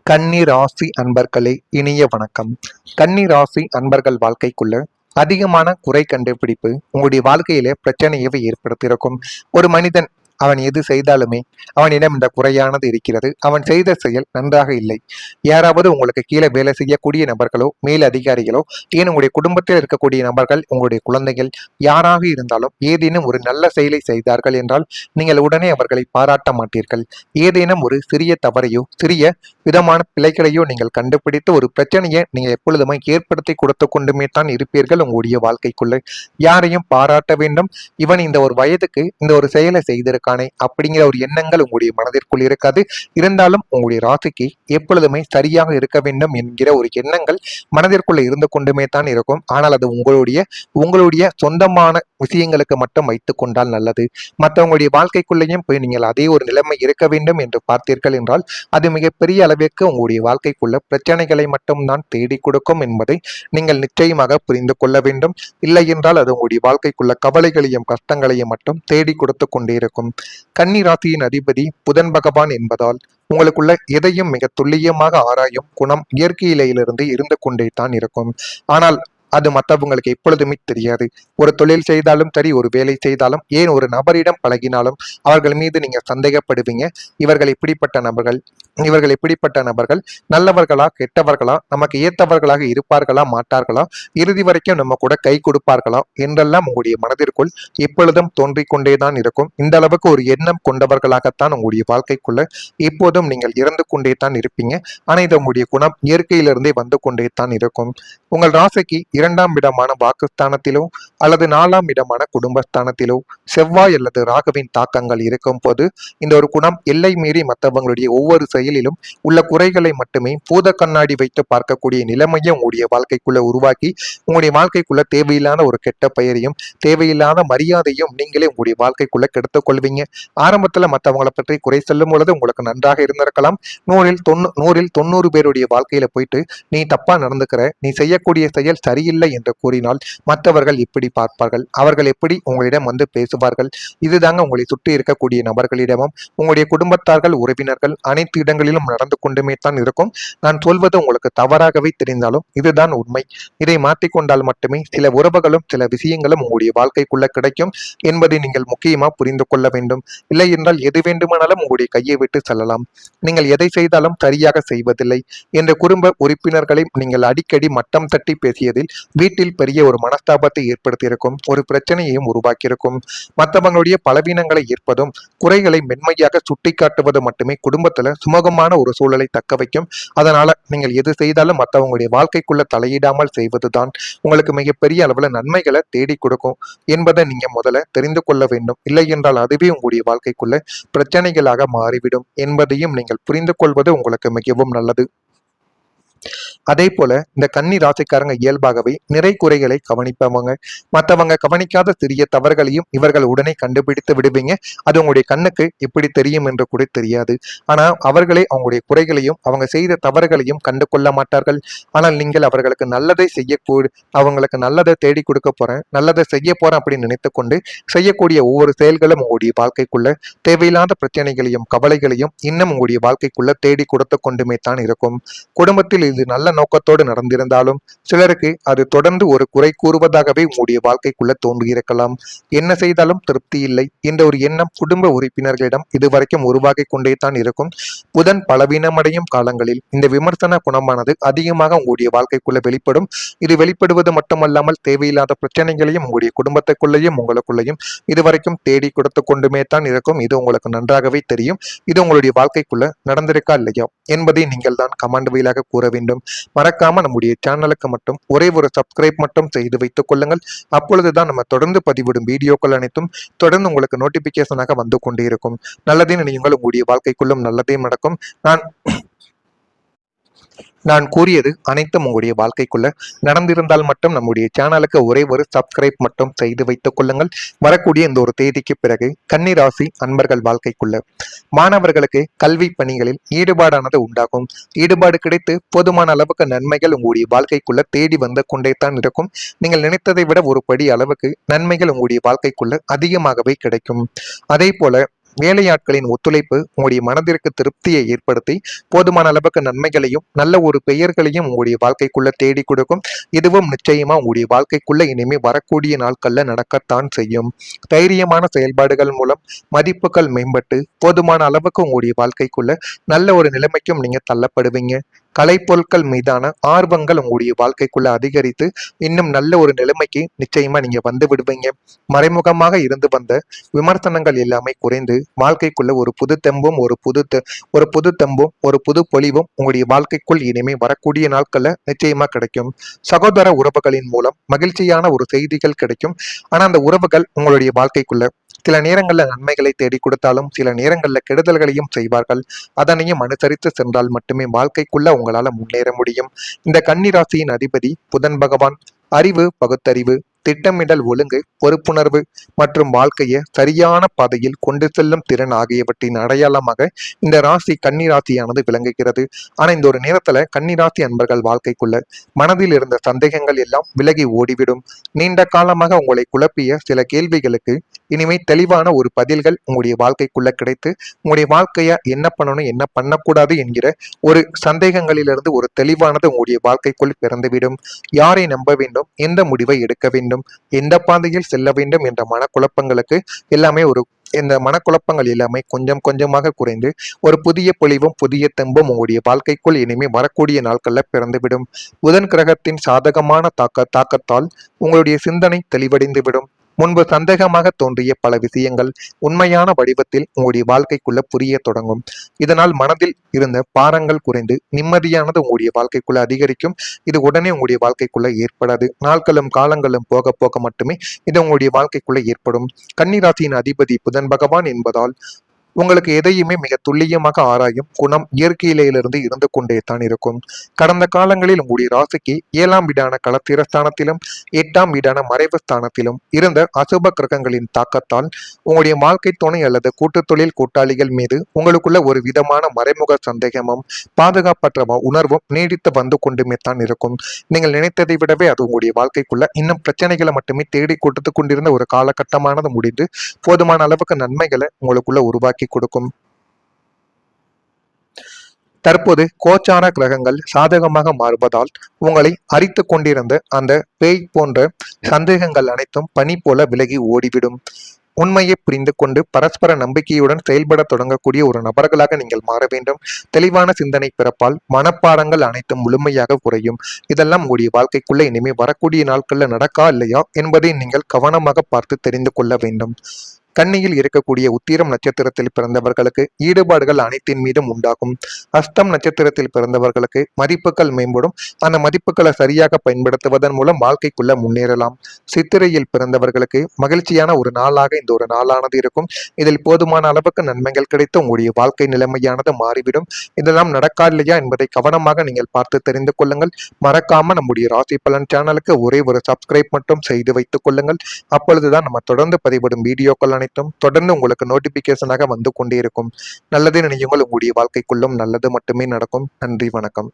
கன்னி ராசி அன்பர்களே, இனிய வணக்கம். கன்னி ராசி அன்பர்கள் வாழ்க்கைக்குள்ள அதிகமான குறை கண்டுபிடிப்பு உங்களுடைய வாழ்க்கையில பிரச்சனையவை ஏற்படுத்தியிருக்கும். ஒரு மனிதன் அவன் எது செய்தாலுமே அவனிடம் இந்த குறையானது இருக்கிறது. அவன் செய்த செயல் நன்றாக இல்லை. யாராவது உங்களுக்கு கீழே வேலை செய்யக்கூடிய நபர்களோ, மேல் அதிகாரிகளோ, ஏன் உங்களுடைய குடும்பத்தில் இருக்கக்கூடிய நபர்கள், உங்களுடைய குழந்தைகள் யாராக இருந்தாலும் ஏதேனும் ஒரு நல்ல செயலை செய்தார்கள் என்றால் நீங்கள் உடனே அவர்களை பாராட்ட மாட்டீர்கள். ஏதேனும் ஒரு சிறிய தவறையோ, சிறிய விதமான பிழைகளையோ நீங்கள் கண்டுபிடித்து ஒரு பிரச்சனையை நீங்கள் எப்பொழுதுமே ஏற்படுத்தி கொடுத்து கொண்டுமே தான் இருப்பீர்கள். உங்களுடைய வாழ்க்கைக்குள்ள யாரையும் பாராட்ட வேண்டும், இவன் இந்த ஒரு வயதுக்கு இந்த ஒரு செயலை செய்திருக்கானே அப்படிங்கிற ஒரு எண்ணங்கள் உங்களுடைய மனதிற்குள் இருக்காது. இருந்தாலும் உங்களுடைய ராசிக்கு எப்பொழுதுமே சரியாக இருக்க வேண்டும் என்கிற ஒரு எண்ணங்கள் மனதிற்குள்ள இருந்து கொண்டுமே தான் இருக்கும். ஆனால் அது உங்களுடைய சொந்தமான விஷயங்களுக்கு மட்டும் வைத்துக் கொண்டால் நல்லது. மற்றவங்களுடைய வாழ்க்கைக்குள்ளேயும் போய் நீங்கள் அதே ஒரு நிலைமை இருக்க வேண்டும் என்று பார்த்தீர்கள் என்றால் அது மிகப்பெரிய அளவிற்கு உங்களுடைய வாழ்க்கைக்குள்ள பிரச்சனைகளை மட்டும்தான் தேடி கொடுக்கும் என்பதை நீங்கள் நிச்சயமாக புரிந்து கொள்ள வேண்டும். இல்லை என்றால் அது உங்களுடைய வாழ்க்கைக்குள்ள கவலைகளையும் கஷ்டங்களையும் மட்டும் தேடி கொடுத்து கொண்டே இருக்கும். கன்னி ராசியின் அதிபதி புதன் பகவான் என்பதால் உங்களுக்குள்ள எதையும் மிக துல்லியமாக ஆராயும் குணம் இயற்கையிலிருந்து இருந்து கொண்டே தான் இருக்கும். ஆனால் அது மற்றவங்களுக்கு எப்பொழுதுமே தெரியாது. ஒரு தொழில் செய்தாலும் சரி, ஒரு வேலை செய்தாலும், ஏன் ஒரு நபரிடம் பழகினாலும் அவர்கள் மீது நீங்க சந்தேகப்படுவீங்க. இவர்கள் எப்படிப்பட்ட நபர்கள் நல்லவர்களா கெட்டவர்களா, நமக்கு ஏற்றவர்களாக இருப்பார்களா மாட்டார்களா, இறுதி வரைக்கும் நம்ம கூட கை கொடுப்பார்களா என்றெல்லாம் உங்களுடைய மனதிற்குள் எப்பொழுதும் தோன்றிக் கொண்டேதான் இருக்கும். இந்த அளவுக்கு ஒரு எண்ணம் கொண்டவர்களாகத்தான் உங்களுடைய வாழ்க்கைக்குள்ள எப்போதும் நீங்கள் இறந்து கொண்டே தான் இருப்பீங்க. ஆனா இது உங்களுடைய குணம் இயற்கையிலிருந்தே வந்து கொண்டே தான் இருக்கும். உங்கள் ராசிக்கு 2ஆம் இடமான வாக்குஸ்தானத்திலோ அல்லது 4ஆம் இடமான குடும்பஸ்தானத்திலோ செவ்வாய் அல்லது ராகுவின் தாக்கங்கள் இருக்கும் போது இந்த ஒரு குணம் எல்லை மீறி மற்றவங்களுடைய ஒவ்வொரு செயலிலும் உள்ள குறைகளை மட்டுமே பூத கண்ணாடி வைத்து பார்க்கக்கூடிய நிலைமையை உங்களுடைய வாழ்க்கைக்குள்ள உருவாக்கி உங்களுடைய வாழ்க்கைக்குள்ள தேவையில்லாத ஒரு கெட்ட பெயரையும் தேவையில்லாத மரியாதையும் நீங்களே உங்களுடைய வாழ்க்கைக்குள்ள கெடுத்துக் கொள்வீங்க. ஆரம்பத்துல மற்றவங்களை பற்றி குறை சொல்லும் பொழுது உங்களுக்கு நன்றாக இருந்திருக்கலாம். நூறில் 90 பேருடைய வாழ்க்கையில போயிட்டு நீ தப்பா நடந்துக்கிற, நீ செய்யக்கூடிய செயல் சரியில்லை என்று கூறினால் மற்றவர்கள் எப்படி பார்ப்பார்கள், அவர்கள் எப்படி உங்களிடம் வந்து பேசுவார்கள். இதுதாங்க உங்களை சுற்றி இருக்கக்கூடிய நபர்களிடமும் உங்களுடைய குடும்பத்தார்கள் உறவினர்கள் அனைத்து இடங்களிலும் நடந்து கொண்டுமே தான் இருக்கும். நான் சொல்வது உங்களுக்கு தவறாகவே தெரிந்தாலும் இதுதான் உண்மை. இதை மாற்றிக்கொண்டால் மட்டுமே சில உறவுகளும் சில விஷயங்களும் உங்களுடைய வாழ்க்கைக்குள்ள கிடைக்கும் என்பதை நீங்கள் முக்கியமா புரிந்து கொள்ள வேண்டும். இல்லை என்றால் எது வேண்டுமானாலும் உங்களுடைய கையை விட்டு செல்லலாம். நீங்கள் எதை செய்தாலும் சரியாக செய்வதில்லை என்ற குடும்ப உறுப்பினர்களை நீங்கள் அடிக்கடி மட்டம் தட்டி பேசியதில் வீட்டில் பெரிய ஒரு மனஸ்தாபத்தை ஏற்படுத்தியிருக்கும், ஒரு பிரச்சனையையும் உருவாக்கியிருக்கும். மற்றவங்களுடைய பலவீனங்களை ஏற்பதும் குறைகளை மென்மையாக சுட்டி காட்டுவது மட்டுமே குடும்பத்துல சுமூகமான ஒரு சூழலை தக்க வைக்கும். அதனால நீங்கள் எது செய்தாலும் மற்றவங்களுடைய வாழ்க்கைக்குள்ள தலையிடாமல் செய்வதுதான் உங்களுக்கு மிகப்பெரிய அளவுல நன்மைகளை தேடி கொடுக்கும் என்பதை நீங்க முதல்ல தெரிந்து கொள்ள வேண்டும். இல்லை என்றால் அதுவே உங்களுடைய வாழ்க்கைக்குள்ள பிரச்சனைகளாக மாறிவிடும் என்பதையும் நீங்கள் புரிந்து கொள்வது உங்களுக்கு மிகவும் நல்லது. அதே போல இந்த கன்னி ராசிக்காரங்க இயல்பாகவே நிறை குறைகளை கவனிப்பவங்க. மற்றவங்க கவனிக்காத சிறிய தவறுகளையும் இவர்கள் உடனே கண்டுபிடித்து விடுவீங்க. அது உங்களுடைய கண்ணுக்கு எப்படி தெரியும் என்று கூட தெரியாது. ஆனா அவர்களே அவங்களுடைய குறைகளையும் அவங்க செய்த தவறுகளையும் கண்டு கொள்ள மாட்டார்கள். ஆனால் நீங்கள் அவர்களுக்கு நல்லதை அவங்களுக்கு நல்லதை தேடி கொடுக்க போறேன், நல்லதை செய்ய போறேன் அப்படின்னு நினைத்து கொண்டு செய்யக்கூடிய ஒவ்வொரு செயல்களும் உங்களுடைய வாழ்க்கைக்குள்ள தேவையில்லாத பிரச்சனைகளையும் கவலைகளையும் இன்னும் உங்களுடைய வாழ்க்கைக்குள்ள தேடி கொடுத்து கொண்டுமே தான் இருக்கும். குடும்பத்தில் இது நல்ல நோக்கத்தோடு நடந்திருந்தாலும் சிலருக்கு அது தொடர்ந்து ஒரு குறை கூறுவதாகவே உங்களுடைய வாழ்க்கைக்குள்ள தோன்றியிருக்கலாம். என்ன செய்தாலும் திருப்தி இல்லை என்ற ஒரு எண்ணம் குடும்ப உறுப்பினர்களிடம் இதுவரைக்கும் உருவாகி கொண்டே தான் இருக்கும். புதன் பலவீனமடையும் காலங்களில் இந்த விமர்சன குணமானது அதிகமாக உங்களுடைய வாழ்க்கைக்குள்ள வெளிப்படும். இது வெளிப்படுவது மட்டுமல்லாமல் தேவையில்லாத பிரச்சனைகளையும் உங்களுடைய குடும்பத்துக்குள்ளேயும் உங்களுக்குள்ளேயும் இதுவரைக்கும் தேடி கொடுத்து கொண்டுமே தான் இருக்கும். இது உங்களுக்கு நன்றாகவே தெரியும். இது உங்களுடைய வாழ்க்கைக்குள்ள நடந்திருக்கா இல்லையா என்பதை நீங்கள் தான் கமெண்ட் வாயிலாக கூற வேண்டும். மறக்காம நம்முடைய சேனலுக்கு மட்டும் ஒரே ஒரு சப்ஸ்கிரைப் மட்டும் செய்து வைத்துக் கொள்ளுங்கள். அப்பொழுதுதான் நம்ம தொடர்ந்து பதிவிடும் வீடியோக்கள் அனைத்தும் தொடர்ந்து உங்களுக்கு நோட்டிபிகேஷனாக வந்து கொண்டே இருக்கும். நல்லதே நினையுங்கள், உங்களுடைய வாழ்க்கைக்குள்ளும் நல்லதே நடக்கும். நான் கூறியது அனைத்தும் உங்களுடைய வாழ்க்கைக்குள்ள நடந்திருந்தால் மட்டும் நம்முடைய சேனலுக்கு ஒரே ஒரு சப்ஸ்கிரைப் மட்டும் செய்து வைத்துக் கொள்ளுங்கள். வரக்கூடிய இந்த ஒரு தேதிக்கு பிறகு கன்னி ராசி அன்பர்கள் வாழ்க்கைக்குள்ள மாணவர்களுக்கு கல்வி பணிகளில் ஈடுபாடானது உண்டாகும். ஈடுபாடு கிடைத்து போதுமான அளவுக்கு நன்மைகள் உங்களுடைய வாழ்க்கைக்குள்ள தேடி வந்து கொண்டே தான் இருக்கும். நீங்கள் நினைத்ததை விட ஒரு படி அளவுக்கு நன்மைகள் உங்களுடைய வாழ்க்கைக்குள்ள அதிகமாகவே கிடைக்கும். அதே போல வேலையாட்களின் ஒத்துழைப்பு உங்களுடைய மனதிற்கு திருப்தியை ஏற்படுத்தி போதுமான அளவுக்கு நன்மைகளையும் நல்ல ஒரு பெயர்களையும் உங்களுடைய வாழ்க்கைக்குள்ள தேடி கொடுக்கும். இதுவும் நிச்சயமா உங்களுடைய வாழ்க்கைக்குள்ள இனிமே வரக்கூடிய நாட்கள்ல நடக்கத்தான் செய்யும். தைரியமான செயல்பாடுகள் மூலம் மதிப்புகள் மேம்பட்டு போதுமான அளவுக்கு உங்களுடைய வாழ்க்கைக்குள்ள நல்ல ஒரு நிலைமைக்கும் நீங்க தள்ளப்படுவீங்க. கலைப்பொருட்கள் மீதான ஆர்வங்கள் உங்களுடைய வாழ்க்கைக்குள்ள அதிகரித்து இன்னும் நல்ல ஒரு நிலைமைக்கு நிச்சயமா நீங்க வந்து விடுவீங்க. மறைமுகமாக இருந்து வந்த விமர்சனங்கள் எல்லாமே குறைந்து வாழ்க்கைக்குள்ள ஒரு புது தெம்பும் ஒரு புது பொலிவும் உங்களுடைய வாழ்க்கைக்குள் இனிமே வரக்கூடிய நாட்கள்ல நிச்சயமா கிடைக்கும். சகோதர உறவுகளின் மூலம் மகிழ்ச்சியான ஒரு செய்திகள் கிடைக்கும். ஆனா அந்த உறவுகள் உங்களுடைய வாழ்க்கைக்குள்ள சில நேரங்கள்ல நன்மைகளை தேடி கொடுத்தாலும் சில நேரங்கள்ல கெடுதல்களையும் செய்வார்கள். அதனையும் அனுசரித்து சென்றால் மட்டுமே வாழ்க்கைக்குள்ள உங்களால முன்னேற முடியும். இந்த கன்னிராசியின் அதிபதி புதன் பகவான். அறிவு, பகுத்தறிவு, திட்டமிடல், ஒழுங்கு, பொறுப்புணர்வு மற்றும் வாழ்க்கையை சரியான பாதையில் கொண்டு செல்லும் திறன் ஆகியவற்றின் அடையாளமாக இந்த ராசி கன்னிராசியானது விளங்குகிறது. ஆனா இந்த ஒரு நேரத்துல கன்னிராசி அன்பர்கள் வாழ்க்கைக்குள்ள மனதில் இருந்த சந்தேகங்கள் எல்லாம் விலகி ஓடிவிடும். நீண்ட காலமாக உங்களை குழப்பிய சில கேள்விகளுக்கு இனிமே தெளிவான ஒரு பதில்கள் உங்களுடைய வாழ்க்கைக்குள்ள கிடைத்து உங்களுடைய வாழ்க்கைய என்ன பண்ணணும் என்ன பண்ணக்கூடாது என்கிற ஒரு சந்தேகங்களிலிருந்து ஒரு தெளிவானது உங்களுடைய வாழ்க்கைக்குள் பிறந்துவிடும். யாரை நம்ப வேண்டும், எந்த முடிவை எடுக்க வேண்டும், எந்த பாதையில் செல்ல வேண்டும் என்ற மனக்குழப்பங்களுக்கு எல்லாமே இந்த மனக்குழப்பங்கள் எல்லாமே கொஞ்சம் கொஞ்சமாக குறைந்து ஒரு புதிய பொலிவும் புதிய தெம்பும் உங்களுடைய வாழ்க்கைக்குள் இனிமே வரக்கூடிய நாட்கள்ல பிறந்துவிடும். புதன் கிரகத்தின் சாதகமான தாக்கத்தால் உங்களுடைய சிந்தனை தெளிவடைந்து விடும். முன்பு சந்தேகமாக தோன்றிய பல விஷயங்கள் உண்மையான வடிவத்தில் உங்களுடைய வாழ்க்கைக்குள்ள புரிய தொடங்கும். இதனால் மனதில் இருந்த பாரங்கள் குறைந்து நிம்மதியானது உங்களுடைய வாழ்க்கைக்குள்ள அதிகரிக்கும். இது உடனே உங்களுடைய வாழ்க்கைக்குள்ள ஏற்படாது. நாட்களும் காலங்களும் போக போக மட்டுமே இது உங்களுடைய வாழ்க்கைக்குள்ள ஏற்படும். கன்னிராசியின் அதிபதி புதன் பகவான் என்பதால் உங்களுக்கு எதையுமே மிக துல்லியமாக ஆராயும் குணம் இயற்கையிலிருந்து இருந்து கொண்டே தான் இருக்கும். கடந்த காலங்களில் உங்களுடைய ராசிக்கு 7ஆம் வீடான களத்திரஸ்தானத்திலும் 8ஆம் வீடான மறைவு ஸ்தானத்திலும் இருந்த அசுப கிரகங்களின் தாக்கத்தால் உங்களுடைய வாழ்க்கை துணை அல்லது கூட்டு தொழில் கூட்டாளிகள் மீது உங்களுக்குள்ள ஒரு விதமான மறைமுக சந்தேகமும் பாதுகாப்பற்ற உணர்வும் நீடித்து வந்து கொண்டுமே தான் இருக்கும். நீங்கள் நினைத்ததை விடவே அது உங்களுடைய வாழ்க்கைக்குள்ள இன்னும் பிரச்சனைகளை மட்டுமே தேடி கொடுத்து கொண்டிருந்த ஒரு காலகட்டமானது முடிந்து போதுமான அளவுக்கு நன்மைகளை உங்களுக்குள்ள உருவாக்கி கொடுக்கும். தற்போது கோச்சார கிரகங்கள் சாதகமாக மாறுவதால் உங்களை அரித்து கொண்டிருந்த அந்த பேய் போன்ற சந்தேகங்கள் அனைத்தும் பனி போல விலகி ஓடிவிடும். உண்மையை புரிந்து கொண்டு பரஸ்பர நம்பிக்கையுடன் செயல்பட தொடங்கக்கூடிய ஒரு நபர்களாக நீங்கள் மாற வேண்டும். தெளிவான சிந்தனை பிறப்பால் மனப்பாடங்கள் அனைத்தும் முழுமையாக குறையும். இதெல்லாம் உங்களுடைய வாழ்க்கைக்குள்ள இனிமே வரக்கூடிய நாட்கள்ல நடக்கா இல்லையா என்பதை நீங்கள் கவனமாக பார்த்து தெரிந்து கொள்ள வேண்டும். கன்னியில் இருக்கக்கூடிய உத்திரம் நட்சத்திரத்தில் பிறந்தவர்களுக்கு ஈடுபாடுகள் அனைத்தின் மீதும் உண்டாகும். அஸ்தம் நட்சத்திரத்தில் பிறந்தவர்களுக்கு மதிப்புகள் மேம்படும். அந்த மதிப்புகளை சரியாக பயன்படுத்துவதன் மூலம் வாழ்க்கைக்குள்ள முன்னேறலாம். சித்திரையில் பிறந்தவர்களுக்கு மகிழ்ச்சியான ஒரு நாளாக இந்த ஒரு நாளானது இருக்கும். இதில் போதுமான அளவுக்கு நன்மைகள் கிடைத்து உங்களுடைய வாழ்க்கை நிலைமையானது மாறிவிடும். இதெல்லாம் நடக்கா இல்லையா என்பதை கவனமாக நீங்கள் பார்த்து தெரிந்து கொள்ளுங்கள். மறக்காம நம்முடைய ராசி பலன் சேனலுக்கு ஒரே ஒரு சப்ஸ்கிரைப் மட்டும் செய்து வைத்துக் கொள்ளுங்கள். அப்பொழுதுதான் நம்ம தொடர்ந்து பதிவிடும் வீடியோக்கள் அனைத்தும் தொடர்ந்து உங்களுக்கு நோட்டிபிகேஷனாக வந்து கொண்டே இருக்கும். நல்லது நினையுங்கள், உங்களுடைய வாழ்க்கைக்குள்ளும் நல்லது மட்டுமே நடக்கும். நன்றி, வணக்கம்.